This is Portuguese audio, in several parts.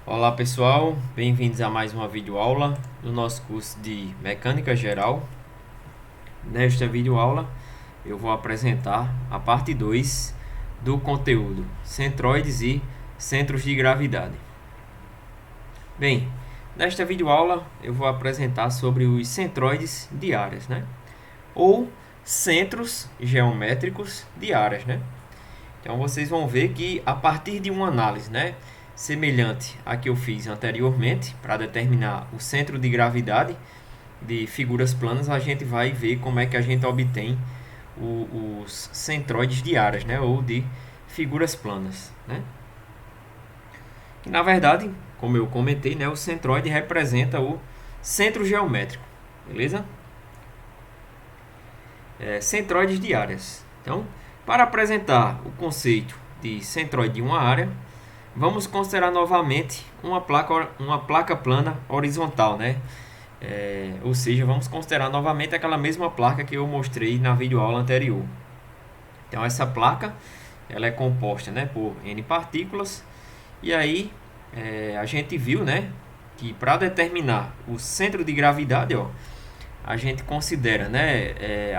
Olá pessoal, bem-vindos a mais uma videoaula do nosso curso de Mecânica Geral. Nesta videoaula eu vou apresentar a parte 2 do conteúdo centroides e centros de gravidade. Bem, nesta videoaula eu vou apresentar sobre os centroides de áreas, ou centros geométricos de áreas, Então vocês vão ver que a partir de uma análise, semelhante à que eu fiz anteriormente, para determinar o centro de gravidade de figuras planas, a gente vai ver como é que a gente obtém os centroides de áreas, ou de figuras planas, E na verdade, como eu comentei, o centroide representa o centro geométrico, beleza? Centroides de áreas. Então, para apresentar o conceito de centroide de uma área, vamos considerar novamente uma placa plana horizontal, ou seja, vamos considerar novamente aquela mesma placa que eu mostrei na videoaula anterior. Então, essa placa ela é composta, por N partículas, e aí a gente viu, que para determinar o centro de gravidade, a gente considera,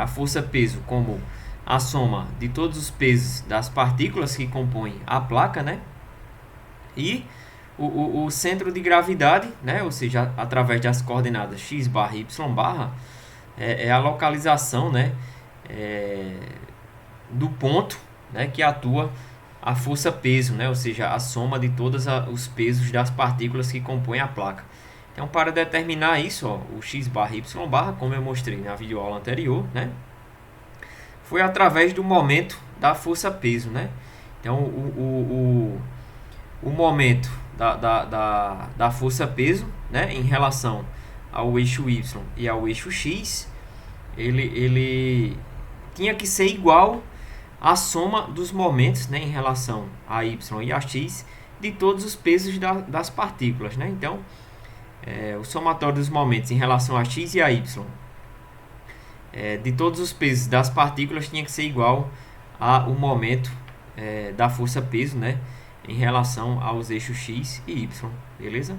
a força-peso como a soma de todos os pesos das partículas que compõem a placa, e o centro de gravidade, ou seja, através das coordenadas x barra e y barra, é a localização, do ponto, que atua a força-peso, ou seja, a soma de todos os pesos das partículas que compõem a placa. Então, para determinar isso, o x barra e y barra, como eu mostrei na videoaula anterior, foi através do momento da força-peso, Então, o momento da força-peso, em relação ao eixo y e ao eixo x, ele tinha que ser igual à soma dos momentos, em relação a y e a x, de todos os pesos das partículas, Então, o somatório dos momentos em relação a x e a y, de todos os pesos das partículas, tinha que ser igual ao momento da força-peso, em relação aos eixos x e y, beleza?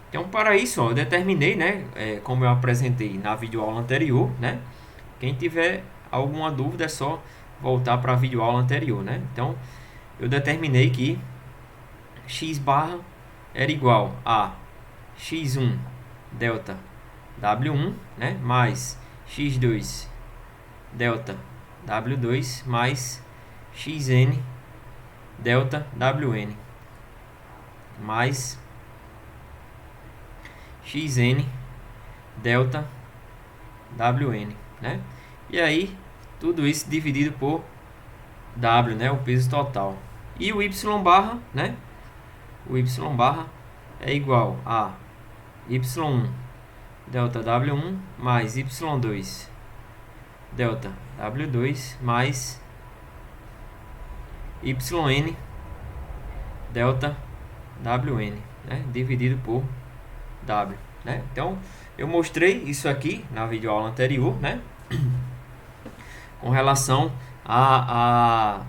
Então, para isso, eu determinei, como eu apresentei na videoaula anterior, Quem tiver alguma dúvida é só voltar para a videoaula anterior, Então, eu determinei que x barra era igual a x1 delta W1, mais x2 delta W2 mais xn delta Wn mais xn delta Wn, E aí tudo isso dividido por W, o peso total. E o y barra, O y barra é igual a y1 delta W1 mais y2 delta W2 mais yn delta Wn, dividido por W, Então, eu mostrei isso aqui na videoaula anterior, com relação a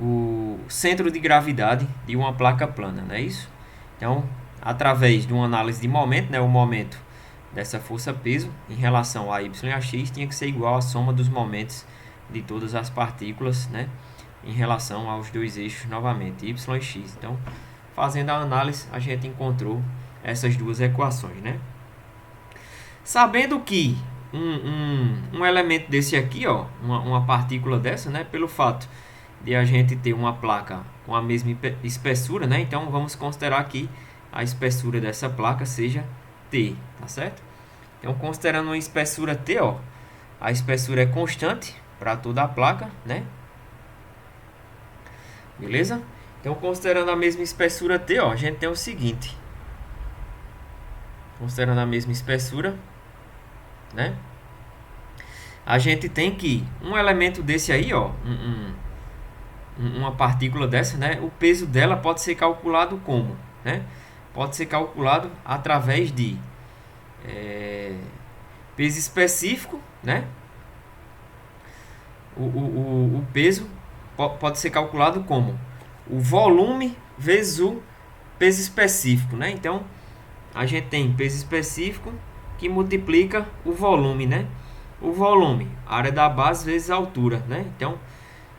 o centro de gravidade de uma placa plana, não é isso? Então, através de uma análise de momento, o momento dessa força-peso em relação a y e a x tinha que ser igual à soma dos momentos de todas as partículas, em relação aos dois eixos novamente, y e x. Então, fazendo a análise, a gente encontrou essas duas equações, Sabendo que um elemento desse aqui, uma partícula dessa, pelo fato de a gente ter uma placa com a mesma espessura, então vamos considerar que a espessura dessa placa seja T, tá certo? Então, considerando uma espessura T, a espessura é constante para toda a placa, Beleza? Então, considerando a mesma espessura T, a gente tem o seguinte. Considerando a mesma espessura, a gente tem que um elemento desse aí, uma partícula dessa, o peso dela pode ser calculado como? Pode ser calculado através de peso específico, O peso pode ser calculado como o volume vezes o peso específico, né? Então, a gente tem peso específico que multiplica o volume, né? O volume, área da base vezes a altura, né? Então,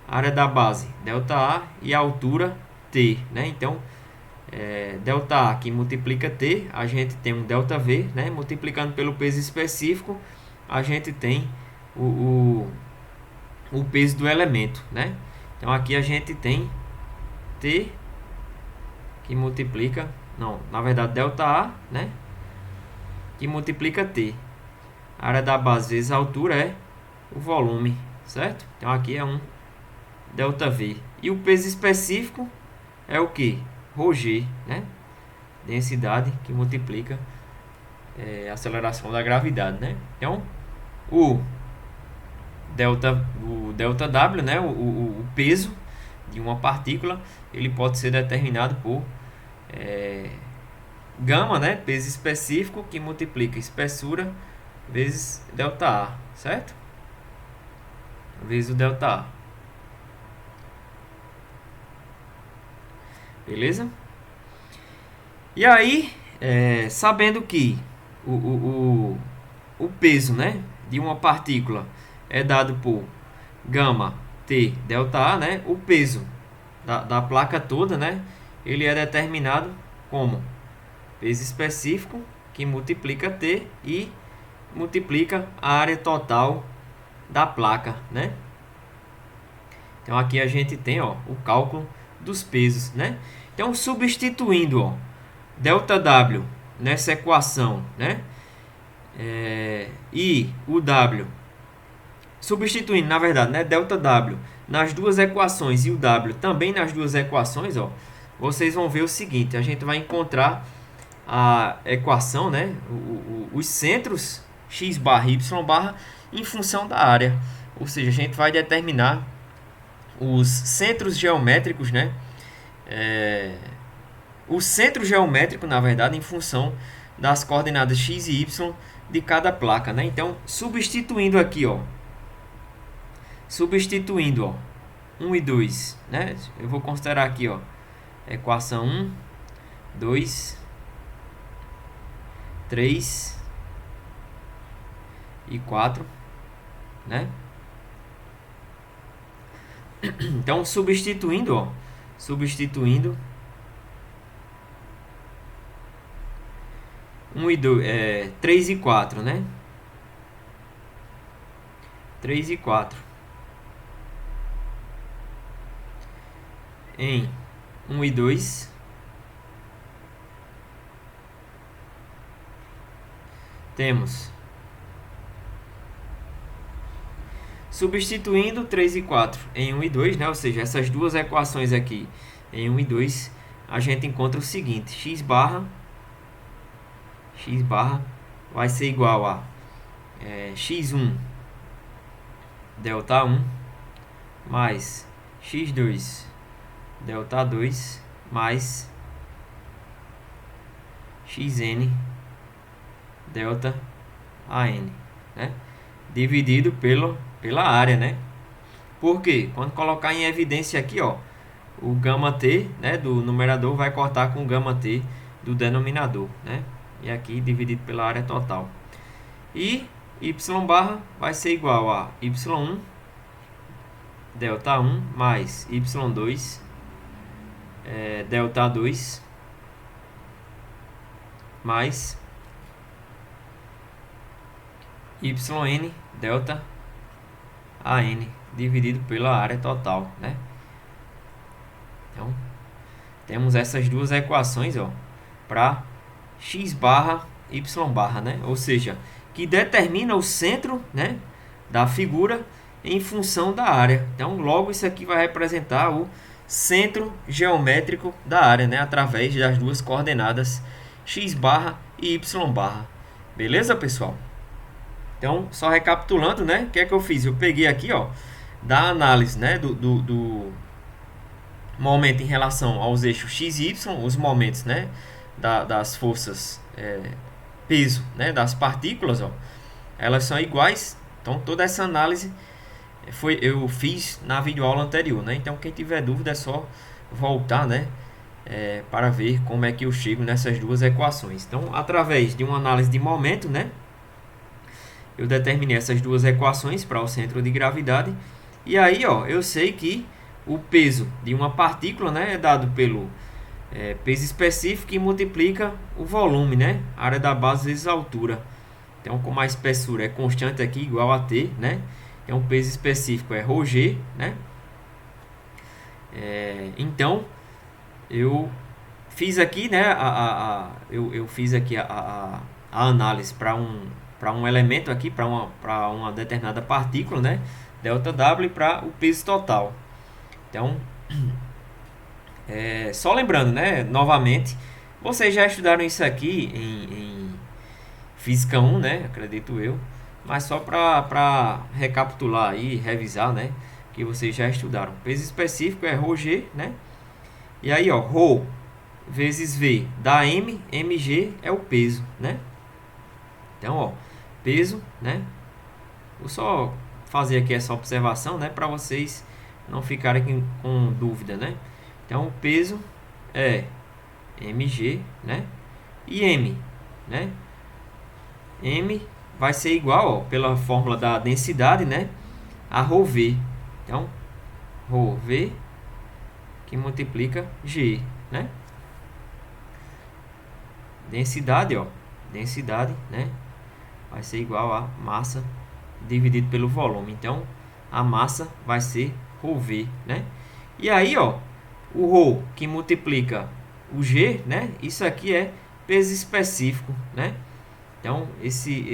área da base, ΔA, e a altura, T, né? Então, ΔA que multiplica T, a gente tem um ΔV, né? Multiplicando pelo peso específico, a gente tem o peso do elemento, né? Então, aqui a gente tem T que multiplica, não, na verdade, ΔA, né? Que multiplica T. A área da base vezes a altura é o volume, certo? Então, aqui é um ΔV. E o peso específico é o que? ρg, né? Densidade que multiplica a aceleração da gravidade, né? Então, o ΔW, né? O peso de uma partícula, ele pode ser determinado por gama, né? Peso específico que multiplica espessura vezes ΔA, certo? Vezes o ΔA. Beleza? E aí, sabendo que o peso, né, de uma partícula é dado por gama T ΔA, né? O peso da placa toda, né? Ele é determinado como peso específico que multiplica T e multiplica a área total da placa, né? Então aqui a gente tem, ó, o cálculo dos pesos, né? Então substituindo, ó, ΔW nessa equação, né? E o W substituindo, na verdade, né, ΔW nas duas equações e o W também nas duas equações, ó, vocês vão ver o seguinte, a gente vai encontrar a equação, né, os centros x barra y barra em função da área, ou seja, a gente vai determinar os centros geométricos, né, o centro geométrico, na verdade, em função das coordenadas x e y de cada placa, né? Então, substituindo aqui, ó, 1 e 2, né? Eu vou considerar aqui, ó, equação 1, 2, 3 e 4, né? Então, substituindo, ó, 1 e 2, 3 e 4, né? 3 e 4 em 1 e 2 temos, substituindo 3 e 4 em 1 e 2, né? Ou seja, essas duas equações aqui em 1 e 2, a gente encontra o seguinte, x barra vai ser igual a x1 ΔA1 mais x2 ΔA2 mais xn ΔAn, né? Dividido pela área, né? Por quê? Quando colocar em evidência aqui, ó, o gama t, né, do numerador vai cortar com o gama t do denominador, né? E aqui dividido pela área total. E y barra vai ser igual a y1 ΔA1 mais y2 ΔA2 mais yn ΔAn dividido pela área total, né? Então, temos essas duas equações, ó, para x barra, y barra, né? Ou seja, que determina o centro, né, da figura em função da área. Então, logo isso aqui vai representar o centro geométrico da área, né, através das duas coordenadas x barra e y barra. Beleza, pessoal? Então, só recapitulando, né, o que é que eu fiz? Eu peguei aqui, ó, da análise, né, do momento em relação aos eixos x e y, os momentos, né, das forças peso, né, das partículas, ó, elas são iguais. Então toda essa análise eu fiz na videoaula anterior, né? Então quem tiver dúvida é só voltar, né, para ver como é que eu chego nessas duas equações. Então, através de uma análise de momento, né, eu determinei essas duas equações para o centro de gravidade. E aí, ó, eu sei que o peso de uma partícula, né, é dado pelo peso específico e multiplica o volume, né, área da base vezes a altura. Então, como a espessura é constante aqui, igual a T, né, então o peso específico é ρg, né. Então, eu fiz aqui, né, eu fiz aqui a análise para um elemento aqui, para uma determinada partícula, né, ΔW, para o peso total. Então, só lembrando, né, novamente, vocês já estudaram isso aqui em Física 1, né, acredito eu, mas só para recapitular e revisar, né, que vocês já estudaram. O peso específico é ρg, né, e aí, ó, ρ vezes V dá M, mg é o peso, né? Então, ó, peso, né? Vou só fazer aqui essa observação, né, para vocês não ficarem com dúvida, né? Então, o peso é mg, né? E m, né? M vai ser igual, ó, pela fórmula da densidade, né, a ρv. Então, ρv que multiplica g, né? Densidade, ó, densidade, né, vai ser igual a massa dividido pelo volume. Então, a massa vai ser ρv, né? E aí, ó, o ρ que multiplica o g, né? Isso aqui é peso específico, né? Então, esse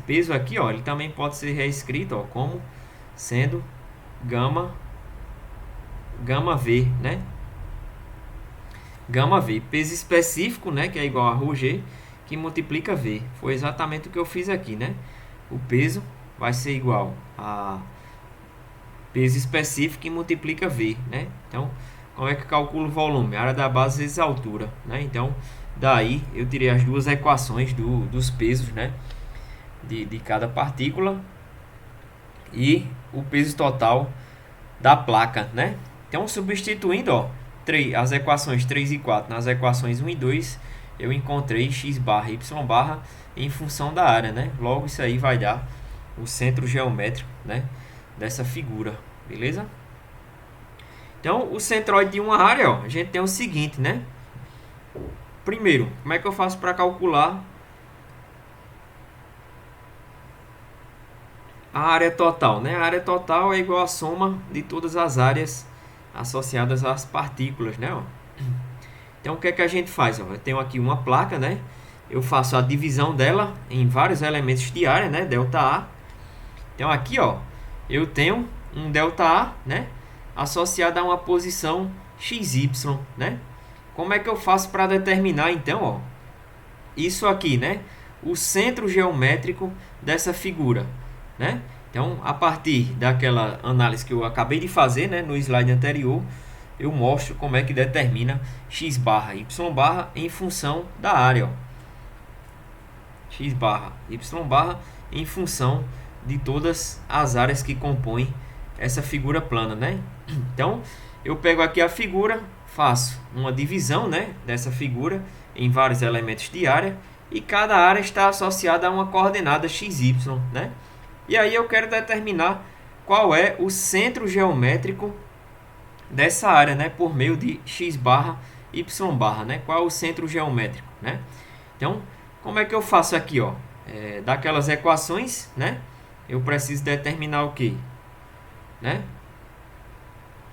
peso aqui, ó, ele também pode ser reescrito, ó, como sendo gama V, né? Gama V, peso específico, né, que é igual a ρg, que multiplica V. Foi exatamente o que eu fiz aqui, né? O peso vai ser igual a peso específico que multiplica V, né? Então, como é que eu calculo o volume? Área da base vezes a altura, né? Então, daí eu tirei as duas equações dos pesos, né, de cada partícula e o peso total da placa, né? Então, substituindo, ó, as equações 3 e 4 nas equações 1 e 2, eu encontrei x barra y barra em função da área, né? Logo, isso aí vai dar o centro geométrico, né, dessa figura, beleza? Então, o centroide de uma área, ó, a gente tem o seguinte, né? Primeiro, como é que eu faço para calcular a área total, né? A área total é igual à soma de todas as áreas associadas às partículas, né? Então, o que é que a gente faz? Ó, eu tenho aqui uma placa, né? Eu faço a divisão dela em vários elementos de área, né? ΔA. Então, aqui, ó, eu tenho um ΔA, né, associado a uma posição XY, né? Como é que eu faço para determinar, então, ó, isso aqui, né? O centro geométrico dessa figura, né? Então, a partir daquela análise que eu acabei de fazer, né, no slide anterior, eu mostro como é que determina x barra, y barra em função da área, ó. X barra, y barra em função de todas as áreas que compõem essa figura plana, né? Então, eu pego aqui a figura, faço uma divisão, né, dessa figura em vários elementos de área e cada área está associada a uma coordenada xy, né? E aí eu quero determinar qual é o centro geométrico dessa área, né, por meio de x barra, y barra, né? Qual é o centro geométrico, né? Então, como é que eu faço aqui, ó? Daquelas equações, né? Eu preciso determinar o quê? Né?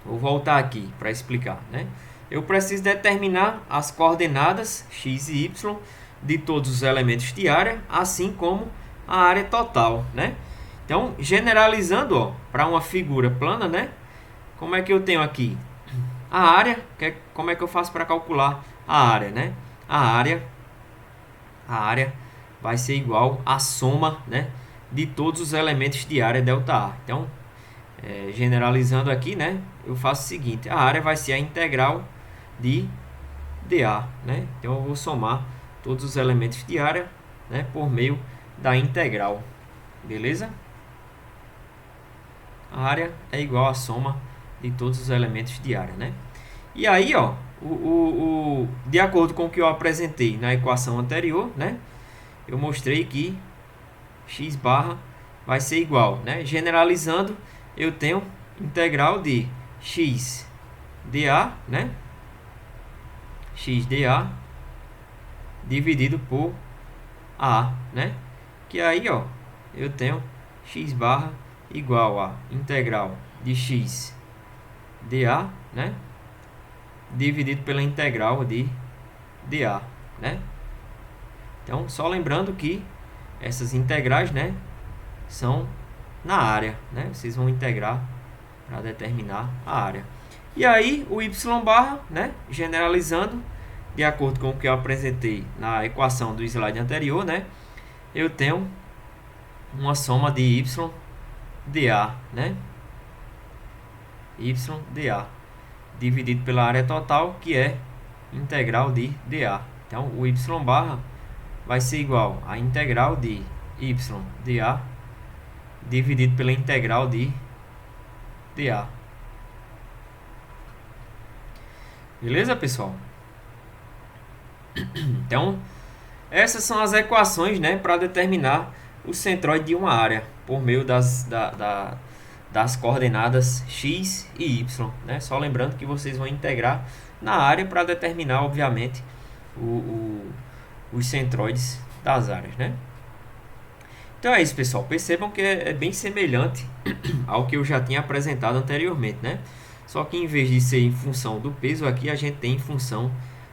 Vou voltar aqui para explicar, né? Eu preciso determinar as coordenadas x e y de todos os elementos de área, assim como a área total, né? Então, generalizando, para uma figura plana, né? Como é que eu tenho aqui? A área, como é que eu faço para calcular a área, né? A área vai ser igual à soma, né, de todos os elementos de área ΔA. Então, generalizando aqui, né, eu faço o seguinte: a área vai ser a integral de dA, né? Então, eu vou somar todos os elementos de área, né, por meio da integral, beleza? A área é igual à soma de todos os elementos de área, né? E aí, ó, de acordo com o que eu apresentei na equação anterior, né? Eu mostrei que x barra vai ser igual, né? Generalizando, eu tenho integral de x dA, né? X dA dividido por A, né? Que aí, ó, eu tenho x barra igual a integral de x dA, né? Dividido pela integral de dA, né? Então, só lembrando que essas integrais, né, são na área, né? Vocês vão integrar para determinar a área. E aí, o y barra, né, generalizando, de acordo com o que eu apresentei na equação do slide anterior, né, eu tenho uma soma de y dA, né? Y dA dividido pela área total, que é integral de dA. Então, o y barra vai ser igual a integral de y dA dividido pela integral de dA. Beleza, pessoal? Então, essas são as equações, né, para determinar o centroide de uma área por meio das coordenadas x e y, né? Só lembrando que vocês vão integrar na área para determinar, obviamente, os centroides das áreas, né? Então é isso, pessoal. Percebam que é bem semelhante ao que eu já tinha apresentado anteriormente, né? Só que em vez de ser em função do peso, aqui a gente tem em função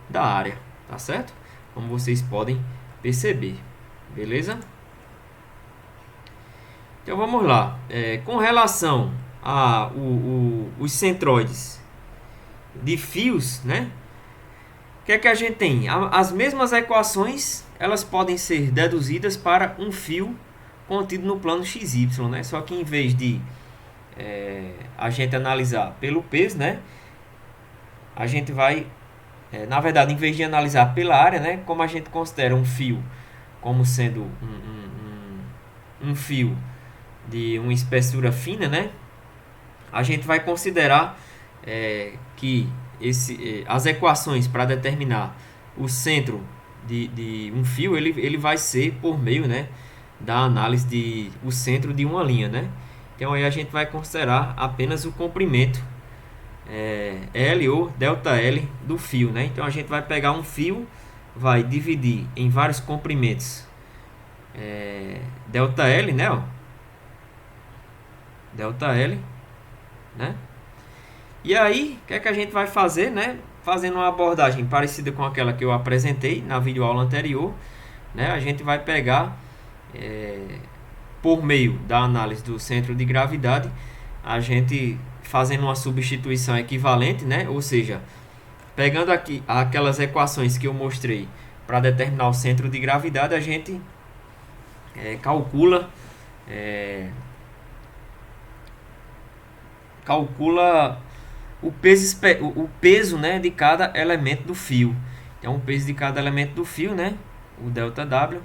da área, tá certo? Como vocês podem perceber, beleza? Então vamos lá. Com relação a os centroides de fios, né? O que é que a gente tem? As mesmas equações, elas podem ser deduzidas para um fio contido no plano XY, né? Só que em vez de a gente analisar pelo peso, né? A gente vai, na verdade, em vez de analisar pela área, né? Como a gente considera um fio como sendo um fio de uma espessura fina, né? A gente vai considerar que as equações para determinar o centro de um fio, ele vai ser por meio, né, da análise de o centro de uma linha, né? Então aí a gente vai considerar apenas o comprimento L ou ΔL do fio, né? Então a gente vai pegar um fio, vai dividir em vários comprimentos ΔL, né? Ó, ΔL, né? E aí, o que é que a gente vai fazer, né? Fazendo uma abordagem parecida com aquela que eu apresentei na videoaula anterior, né? A gente vai pegar, por meio da análise do centro de gravidade, a gente fazendo uma substituição equivalente, né? Ou seja, pegando aqui aquelas equações que eu mostrei para determinar o centro de gravidade, a gente calcula o peso, né, de cada elemento do fio. Então, o peso de cada elemento do fio, né, o ΔW,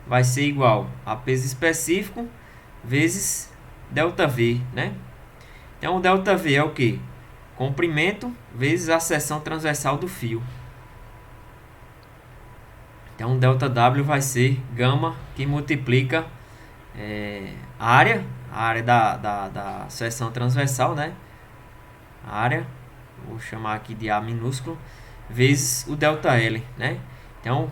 vai ser igual a peso específico vezes ΔV, né? Então, o ΔV é o que? Comprimento vezes a seção transversal do fio. Então, o ΔW vai ser gama que multiplica a área da seção transversal, né? A área, vou chamar aqui de A minúsculo, vezes o ΔL, né? Então,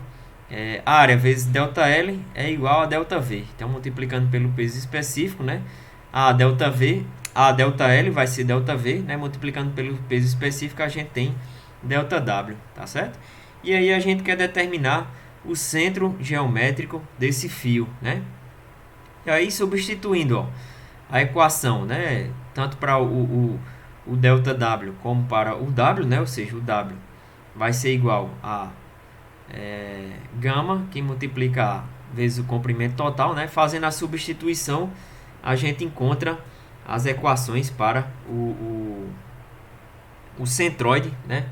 a área vezes ΔL é igual a ΔV. Então, multiplicando pelo peso específico, né? A ΔL vai ser ΔV, né? Multiplicando pelo peso específico, a gente tem ΔW, tá certo? E aí a gente quer determinar o centro geométrico desse fio, né? E aí, substituindo, ó, a equação, né? Tanto para o ΔW como para o W, né? Ou seja, o W vai ser igual a gama, que multiplica A vezes o comprimento total, né? Fazendo a substituição, a gente encontra as equações para o centroide, né,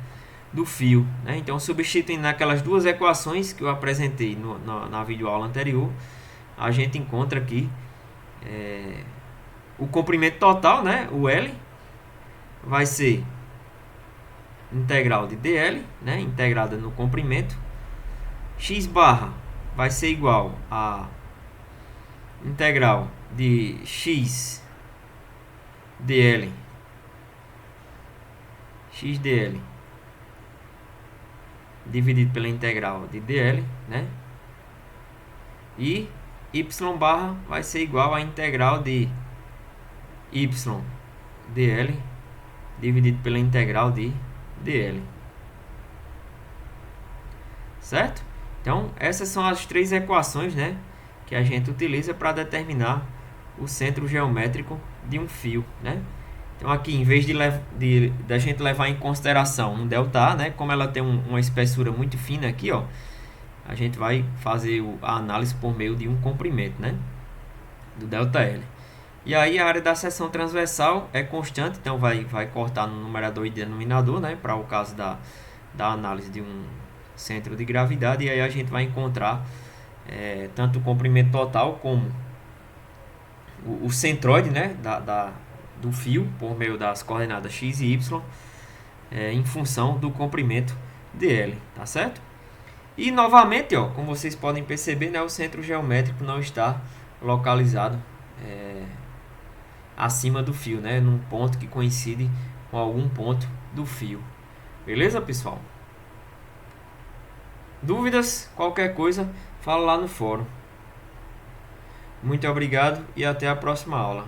do fio, né? Então, substituindo naquelas duas equações que eu apresentei na videoaula anterior, a gente encontra aqui o comprimento total, né, o L, vai ser integral de dl, né, integrada no comprimento. X barra vai ser igual a integral de x dl dividido pela integral de dl, né? E y barra vai ser igual a integral de y dl dividido pela integral de dl. Certo? Então, essas são as três equações, né, que a gente utiliza para determinar o centro geométrico de um fio, né? Então, aqui, em vez da gente levar em consideração um ΔA, né, como ela tem uma espessura muito fina aqui, ó, a gente vai fazer a análise por meio de um comprimento, né, do ΔL. E aí, a área da seção transversal é constante, então vai cortar no numerador e denominador, né, para o caso da análise de um centro de gravidade, e aí a gente vai encontrar tanto o comprimento total como o centroide, né, do fio por meio das coordenadas x e y em função do comprimento dl, tá certo? E novamente, ó, como vocês podem perceber, né, o centro geométrico não está localizado acima do fio, né, num ponto que coincide com algum ponto do fio. Beleza, pessoal? Dúvidas? Qualquer coisa, fala lá no fórum. Muito obrigado e até a próxima aula.